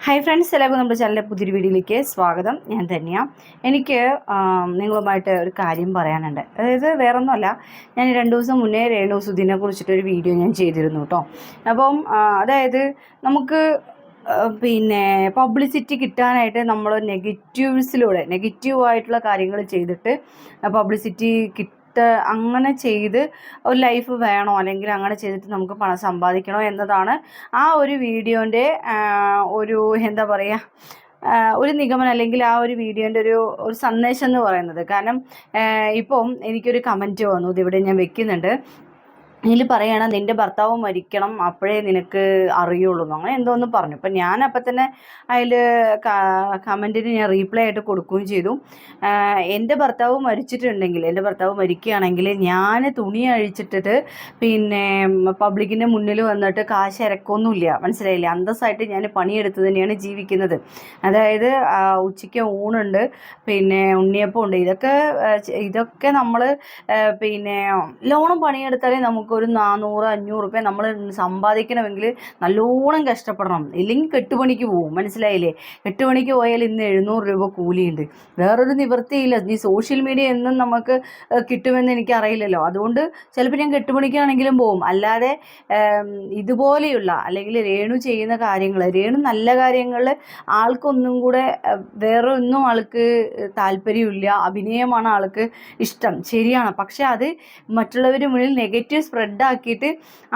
Hi friends, എല്ലാവർക്കും നമ്മുടെ ചാനലിലെ പുതിയൊരു വീഡിയോയിലേക്ക് സ്വാഗതം. ഞാൻ ധന്യ. എനിക്ക് നിങ്ങളുമായിട്ട് ഒരു കാര്യം പറയാനുണ്ട്. അതായത് വേറൊന്നുമല്ല, ഞാൻ 2 ദിവസം മുന്നേ രേണുസുധിനെ കുറിച്ചിട്ടൊരു വീഡിയോ ഞാൻ ചെയ്തിരുന്നു കേട്ടോ. അപ്പം അതായത് നമുക്ക് പിന്നെ പബ്ലിസിറ്റി കിട്ടാനായിട്ട് നമ്മൾ നെഗറ്റീവായിട്ടുള്ള കാര്യങ്ങൾ ചെയ്തിട്ട് പബ്ലിസിറ്റി അങ്ങനെ ചെയ്ത് ഒരു ലൈഫ് വേണോ, അല്ലെങ്കിൽ അങ്ങനെ ചെയ്തിട്ട് നമുക്ക് പണം സമ്പാദിക്കണോ എന്നതാണ് ആ ഒരു വീഡിയോൻ്റെ ഒരു എന്താ പറയുക, ഒരു നിഗമനം, അല്ലെങ്കിൽ ആ ഒരു വീഡിയോൻ്റെ ഒരു സന്ദേശം എന്ന് പറയുന്നത്. കാരണം ഇപ്പം എനിക്കൊരു കമൻറ്റ് വന്നു, ഇതിവിടെ ഞാൻ വെക്കുന്നുണ്ട്. ഇതിൽ പറയണം, നിൻ്റെ ഭർത്താവ് മരിക്കണം അപ്പോഴേ നിനക്ക് അറിയുള്ളൂ അങ്ങനെ എന്തോന്ന് പറഞ്ഞു. അപ്പം ഞാൻ അപ്പം തന്നെ അതിൽ കമൻറ്റിന് ഞാൻ റീപ്ലൈ ആയിട്ട് കൊടുക്കുകയും ചെയ്തു. എൻ്റെ ഭർത്താവ് മരിച്ചിട്ടുണ്ടെങ്കിൽ, എൻ്റെ ഭർത്താവ് മരിക്കുകയാണെങ്കിൽ ഞാൻ തുണി അഴിച്ചിട്ടിട്ട് പിന്നെ പബ്ലിക്കിൻ്റെ മുന്നിൽ വന്നിട്ട് കാശ് ഇറക്കൊന്നുമില്ല, മനസ്സിലായില്ലേ? അന്തസ്സായിട്ട് ഞാൻ പണിയെടുത്ത് തന്നെയാണ് ജീവിക്കുന്നത്. അതായത് ഉച്ചയ്ക്ക് ഊണുണ്ട്, പിന്നെ ഉണ്ണിയപ്പം ഉണ്ട്. ഇതൊക്കെ നമ്മൾ പിന്നെ ലോണം പണിയെടുത്താലേ നമുക്ക് ഒരു 400-500 രൂപ നമ്മൾ സമ്പാദിക്കണമെങ്കിൽ നല്ലോണം കഷ്ടപ്പെടണം, ഇല്ലെങ്കിൽ കെട്ടുപണിക്ക് പോകും, മനസ്സിലായില്ലേ? കെട്ടുപണിക്ക് പോയാൽ ഇന്ന് 700 രൂപ കൂലിയുണ്ട്. വേറൊരു നിവൃത്തിയില്ല. ഈ സോഷ്യൽ മീഡിയ എന്നും നമുക്ക് കിട്ടുമെന്ന് എനിക്കറിയില്ലല്ലോ. അതുകൊണ്ട് ചിലപ്പോൾ ഞാൻ കെട്ടുപണിക്കാണെങ്കിലും പോകും. അല്ലാതെ ഇതുപോലെയുള്ള, അല്ലെങ്കിൽ രേണു ചെയ്യുന്ന കാര്യങ്ങൾ, രേണു നല്ല കാര്യങ്ങളിൽ ആൾക്കൊന്നും കൂടെ വേറെ ഒന്നും ആൾക്ക് താല്പര്യമില്ല. അഭിനയമാണ് ആൾക്ക് ഇഷ്ടം, ശരിയാണ്. പക്ഷെ അത് മറ്റുള്ളവർ മുന്നിൽ നെഗറ്റീവ് സ്പ്രെഡാക്കിയിട്ട്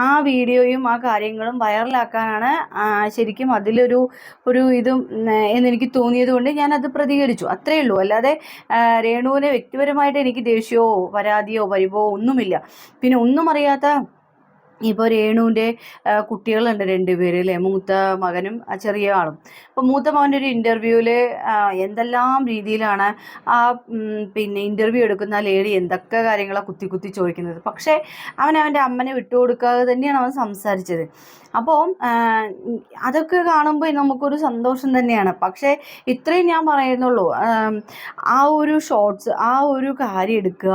ആ വീഡിയോയും ആ കാര്യങ്ങളും വൈറലാക്കാനാണ് ശരിക്കും അതിലൊരു ഇതും എന്നെനിക്ക് തോന്നിയത് കൊണ്ട് ഞാനത് പ്രതികരിച്ചു, അത്രയേ ഉള്ളൂ. അല്ലാതെ രേണുവിനെ വ്യക്തിപരമായിട്ട് എനിക്ക് ദേഷ്യമോ പരാതിയോ പരിഭവോ ഒന്നുമില്ല. പിന്നെ ഒന്നും അറിയാത്ത ഇപ്പോൾ രേണുവിൻ്റെ കുട്ടികളുണ്ട് 2 പേര് അല്ലേ, മൂത്ത മകനും ചെറിയ ആളും. അപ്പോൾ മൂത്ത മകൻ്റെ ഒരു ഇൻ്റർവ്യൂവിൽ എന്തെല്ലാം രീതിയിലാണ് ആ പിന്നെ ഇൻ്റർവ്യൂ എടുക്കുന്ന ലേഡി എന്തൊക്കെ കാര്യങ്ങളാണ് കുത്തി ചോദിക്കുന്നത്. പക്ഷേ അവൻ്റെ അമ്മനെ വിട്ടുകൊടുക്കാതെ തന്നെയാണ് അവൻ സംസാരിച്ചത്. അപ്പോൾ അതൊക്കെ കാണുമ്പോൾ നമുക്കൊരു സന്തോഷം തന്നെയാണ്. പക്ഷേ ഇത്രയും ഞാൻ പറയുന്നുള്ളൂ, ആ ഒരു ഷോർട്സ്, ആ ഒരു കാര്യം എടുക്കുക,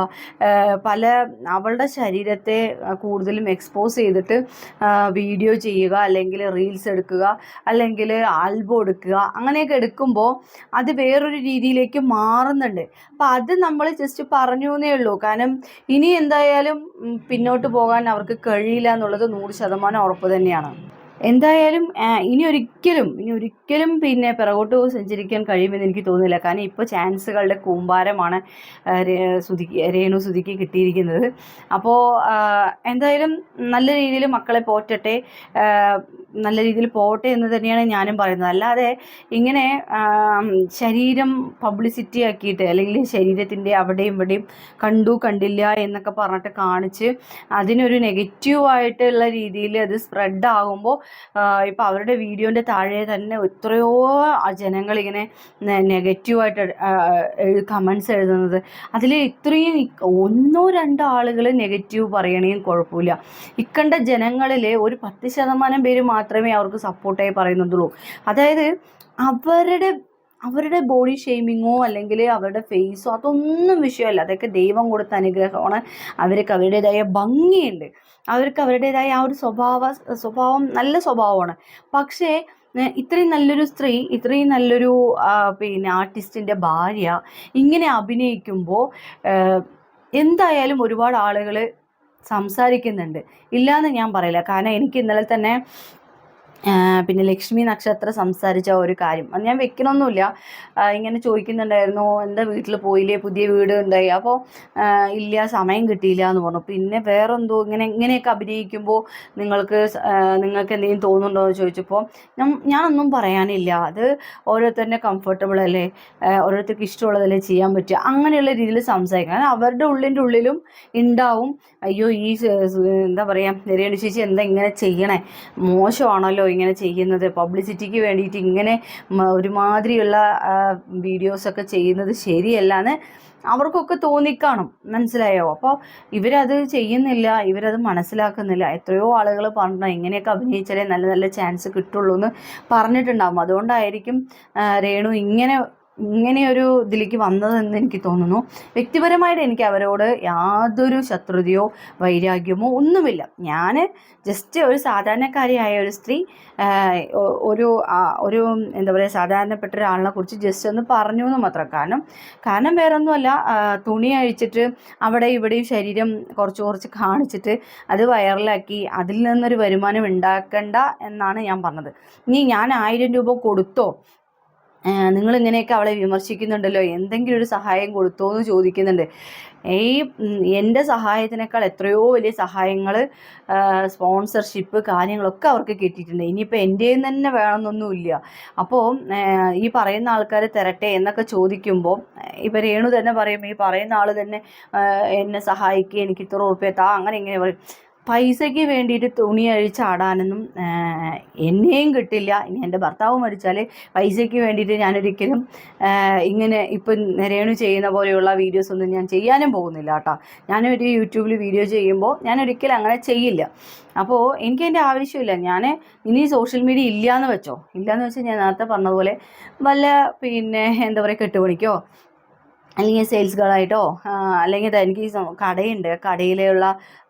അവളുടെ ശരീരത്തെ കൂടുതലും എക്സ്പോസ് ചെയ്തിട്ട് വീഡിയോ ചെയ്യുക, അല്ലെങ്കിൽ റീൽസ് എടുക്കുക, അല്ലെങ്കിൽ ആൽബം എടുക്കുക, അങ്ങനെയൊക്കെ എടുക്കുമ്പോൾ അത് വേറൊരു രീതിയിലേക്ക് മാറുന്നുണ്ട്. അപ്പം അത് നമ്മൾ ജസ്റ്റ് പറഞ്ഞു എന്നേ ഉള്ളൂ. കാരണം ഇനി എന്തായാലും പിന്നോട്ട് പോകാൻ അവർക്ക് കഴിയില്ല എന്നുള്ളത് 100% ഉറപ്പ് തന്നെയാണ്. എന്തായാലും ഇനി ഒരിക്കലും പിന്നെ പിറകോട്ട് സഞ്ചരിക്കാൻ കഴിയുമെന്ന് എനിക്ക് തോന്നുന്നില്ല. കാരണം ഇപ്പോൾ ചാൻസുകളുടെ കൂമ്പാരമാണ് രേണുസുധിക്ക് കിട്ടിയിരിക്കുന്നത്. അപ്പോൾ എന്തായാലും നല്ല രീതിയിൽ മക്കളെ പോറ്റട്ടെ, നല്ല രീതിയിൽ പോട്ടെ എന്ന് തന്നെയാണ് ഞാനും പറയുന്നത്. അല്ലാതെ ഇങ്ങനെ ശരീരം പബ്ലിസിറ്റി ആക്കിയിട്ട്, അല്ലെങ്കിൽ ശരീരത്തിൻ്റെ അവിടെയും ഇവിടെയും കണ്ടില്ല എന്നൊക്കെ പറഞ്ഞിട്ട് കാണിച്ച് അതിനൊരു നെഗറ്റീവായിട്ടുള്ള രീതിയിൽ അത് സ്പ്രെഡ് ആകുമ്പോൾ ഇപ്പോൾ അവരുടെ വീഡിയോൻ്റെ താഴെ തന്നെ എത്രയോ ജനങ്ങളിങ്ങനെ നെഗറ്റീവായിട്ട് കമൻസ് എഴുതുന്നത്. അതിൽ ഇത്രയും 1-2 ആളുകൾ നെഗറ്റീവ് പറയണമെങ്കിൽ കുഴപ്പമില്ല. ഇക്കണ്ട ജനങ്ങളിൽ ഒരു 10% പേര് മാത്രമേ അവർക്ക് സപ്പോർട്ടായി പറയുന്നുള്ളൂ. അതായത് അവരുടെ ബോഡി ഷെയ്മിങ്ങോ അല്ലെങ്കിൽ അവരുടെ ഫേസോ അതൊന്നും വിഷയമല്ല. അതൊക്കെ ദൈവം കൊടുത്ത അനുഗ്രഹമാണ്. അവർക്ക് അവരുടേതായ ഭംഗിയുണ്ട്, അവർക്ക് അവരുടേതായ ആ ഒരു സ്വഭാവം നല്ല സ്വഭാവമാണ്. പക്ഷേ ഇത്രയും നല്ലൊരു സ്ത്രീ, ഇത്രയും നല്ലൊരു പിന്നെ ആർട്ടിസ്റ്റിൻ്റെ ഭാര്യ ഇങ്ങനെ അഭിനയിക്കുമ്പോൾ എന്തായാലും ഒരുപാട് ആളുകൾ സംസാരിക്കുന്നുണ്ട്, ഇല്ലയെന്ന് ഞാൻ പറയില്ല. കാരണം എനിക്ക് ഇന്നലെ തന്നെ പിന്നെ ലക്ഷ്മി നക്ഷത്രം സംസാരിച്ച ഒരു കാര്യം അത് ഞാൻ വെക്കണമൊന്നുമില്ല. ഇങ്ങനെ ചോദിക്കുന്നുണ്ടായിരുന്നു, എന്താ വീട്ടിൽ പോയില്ലേ, പുതിയ വീട് ഉണ്ടായി? അപ്പോൾ ഇല്ല, സമയം കിട്ടിയില്ല എന്ന് പറഞ്ഞു. പിന്നെ വേറെന്തോ ഇങ്ങനെയൊക്കെ അഭിനയിക്കുമ്പോൾ നിങ്ങൾക്ക് എന്തെങ്കിലും തോന്നുന്നുണ്ടോ എന്ന് ചോദിച്ചപ്പോൾ ഞാനൊന്നും പറയാനില്ല, അത് ഓരോരുത്തരുടെ കംഫർട്ടബിൾ അല്ലേ, ഓരോരുത്തർക്ക് ഇഷ്ടമുള്ളതല്ലേ ചെയ്യാൻ പറ്റുക, അങ്ങനെയുള്ള രീതിയിൽ സംസാരിക്കണം. അവരുടെ ഉള്ളിലും ഉണ്ടാവും, അയ്യോ ഈ എന്താ പറയുക, രേണു ചേച്ചി എന്താ ഇങ്ങനെ ചെയ്യണേ, മോശമാണല്ലോ ഇങ്ങനെ ചെയ്യുന്നത്, പബ്ലിസിറ്റിക്ക് വേണ്ടിയിട്ട് ഇങ്ങനെ ഒരുമാതിരിയുള്ള വീഡിയോസൊക്കെ ചെയ്യുന്നത് ശരിയല്ല എന്ന് അവർക്കൊക്കെ തോന്നിക്കാണും, മനസ്സിലായോ? അപ്പോൾ ഇവരത് ചെയ്യുന്നില്ല, ഇവരത് മനസ്സിലാക്കുന്നില്ല. എത്രയോ ആളുകൾ പറഞ്ഞു ഇങ്ങനെയൊക്കെ അഭിനയിച്ചാലേ നല്ല നല്ല ചാൻസ് കിട്ടുള്ളൂ എന്ന് പറഞ്ഞിട്ടുണ്ടാകും. അതുകൊണ്ടായിരിക്കും രേണു ഇങ്ങനെ ഇങ്ങനെയൊരു ഇതിലേക്ക് വന്നതെന്ന് എനിക്ക് തോന്നുന്നു. വ്യക്തിപരമായിട്ട് എനിക്ക് അവരോട് യാതൊരു ശത്രുതയോ വൈരാഗ്യമോ ഒന്നുമില്ല. ഞാൻ ജസ്റ്റ് ഒരു സാധാരണക്കാരിയായ ഒരു സ്ത്രീ ഒരു എന്താ പറയുക, സാധാരണപ്പെട്ട ഒരാളിനെ കുറിച്ച് ജസ്റ്റ് ഒന്ന് പറഞ്ഞു എന്ന് മാത്രം. കാരണം വേറൊന്നുമല്ല, തുണി അഴിച്ചിട്ട് അവിടെ ഇവിടെയും ശരീരം കുറച്ച് കാണിച്ചിട്ട് അത് വൈറലാക്കി അതിൽ നിന്നൊരു വരുമാനം ഉണ്ടാക്കണ്ട എന്നാണ് ഞാൻ പറഞ്ഞത്. ഇനി ഞാൻ 1000 രൂപ കൊടുത്തോ, നിങ്ങളിങ്ങനെയൊക്കെ അവളെ വിമർശിക്കുന്നുണ്ടല്ലോ, എന്തെങ്കിലും ഒരു സഹായം കൊടുത്തോ എന്ന് ചോദിക്കുന്നുണ്ട്. എൻ്റെ സഹായത്തിനേക്കാൾ എത്രയോ വലിയ സഹായങ്ങൾ, സ്പോൺസർഷിപ്പ് കാര്യങ്ങളൊക്കെ അവർക്ക് കിട്ടിയിട്ടുണ്ട്. ഇനിയിപ്പോൾ എൻ്റെ തന്നെ വേണമെന്നൊന്നുമില്ല. അപ്പോൾ ഈ പറയുന്ന ആൾക്കാർ തരട്ടെ എന്നൊക്കെ ചോദിക്കുമ്പോൾ ഇപ്പോൾ രേണു തന്നെ പറയും, ഈ പറയുന്ന ആൾ തന്നെ എന്നെ സഹായിക്കുക, എനിക്ക് ഇത്ര ഉറുപ്പ്യ താ, അങ്ങനെ ഇങ്ങനെ പറയും. പൈസയ്ക്ക് വേണ്ടിയിട്ട് തുണി അഴിച്ചാടാനൊന്നും എന്നെയും കിട്ടില്ല. ഇനി എൻ്റെ ഭർത്താവ് മരിച്ചാൽ പൈസയ്ക്ക് വേണ്ടിയിട്ട് ഞാനൊരിക്കലും ഇങ്ങനെ ഇപ്പം രേണു ചെയ്യുന്ന പോലെയുള്ള വീഡിയോസൊന്നും ഞാൻ ചെയ്യാനും പോകുന്നില്ല കേട്ടോ. ഞാനൊരു യൂട്യൂബിൽ വീഡിയോ ചെയ്യുമ്പോൾ ഞാനൊരിക്കലും അങ്ങനെ ചെയ്യില്ല. അപ്പോൾ എനിക്കതിൻ്റെ ആവശ്യമില്ല. ഞാൻ ഇനി സോഷ്യൽ മീഡിയ ഇല്ലയെന്ന് വെച്ചാൽ ഞാൻ നേരത്തെ പറഞ്ഞതുപോലെ വല്ല എന്താ പറയുക, കെട്ടുപണിക്കോ അല്ലെങ്കിൽ സെയിൽസ് ഗേളായിട്ടോ, അല്ലെങ്കിൽ എനിക്ക് കടയുണ്ട്, കടയിലുള്ള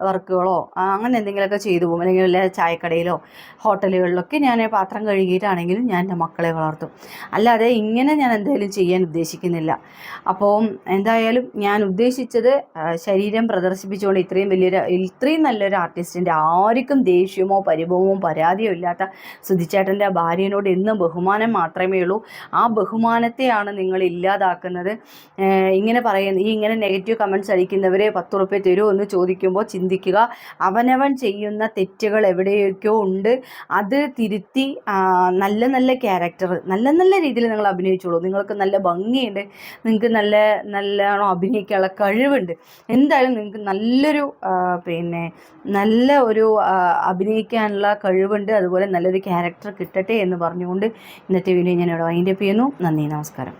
വർക്കുകളോ അങ്ങനെ എന്തെങ്കിലുമൊക്കെ ചെയ്തു പോകും. അല്ലെങ്കിൽ വല്ല ചായക്കടയിലോ ഹോട്ടലുകളിലൊക്കെ ഞാൻ പാത്രം കഴുകിയിട്ടാണെങ്കിലും ഞാൻ എൻ്റെ മക്കളെ വളർത്തും. അല്ലാതെ ഇങ്ങനെ ഞാൻ എന്തെങ്കിലും ചെയ്യാൻ ഉദ്ദേശിക്കുന്നില്ല. അപ്പോൾ എന്തായാലും ഞാൻ ഉദ്ദേശിച്ചത് ശരീരം പ്രദർശിപ്പിച്ചുകൊണ്ട് ഇത്രയും നല്ലൊരു ആർട്ടിസ്റ്റിൻ്റെ ആർക്കും ദേഷ്യമോ പരിഭവമോ പരാതിയോ ഇല്ലാത്ത സുധിച്ചേട്ടൻ്റെ ഭാര്യനോട് എന്നും ബഹുമാനം മാത്രമേ ഉള്ളൂ. ആ ബഹുമാനത്തെയാണ് നിങ്ങൾ ഇല്ലാതാക്കുന്നത്. ഇങ്ങനെ ഇങ്ങനെ നെഗറ്റീവ് കമൻറ്റ്സ് അടിക്കുന്നവരെ 10 റുപ്യ തരുമോ എന്ന് ചോദിക്കുമ്പോൾ ചിന്തിക്കുക, അവനവൻ ചെയ്യുന്ന തെറ്റുകൾ എവിടെയൊക്കെയോ ഉണ്ട്, അത് തിരുത്തി നല്ല നല്ല ക്യാരക്ടർ നല്ല രീതിയിൽ നിങ്ങൾ അഭിനയിച്ചോളൂ. നിങ്ങൾക്ക് നല്ല ഭംഗിയുണ്ട്, നിങ്ങൾക്ക് നല്ലോണം അഭിനയിക്കാനുള്ള കഴിവുണ്ട്. എന്തായാലും നിങ്ങൾക്ക് നല്ല ഒരു അഭിനയിക്കാനുള്ള കഴിവുണ്ട്, അതുപോലെ നല്ലൊരു ക്യാരക്ടർ കിട്ടട്ടെ എന്ന് പറഞ്ഞുകൊണ്ട് ഇന്നത്തെ വീഡിയോ ഞാൻ ഇവിടെ വൈൻഡപ്പ് ചെയ്യുന്നു. നന്ദി, നമസ്കാരം.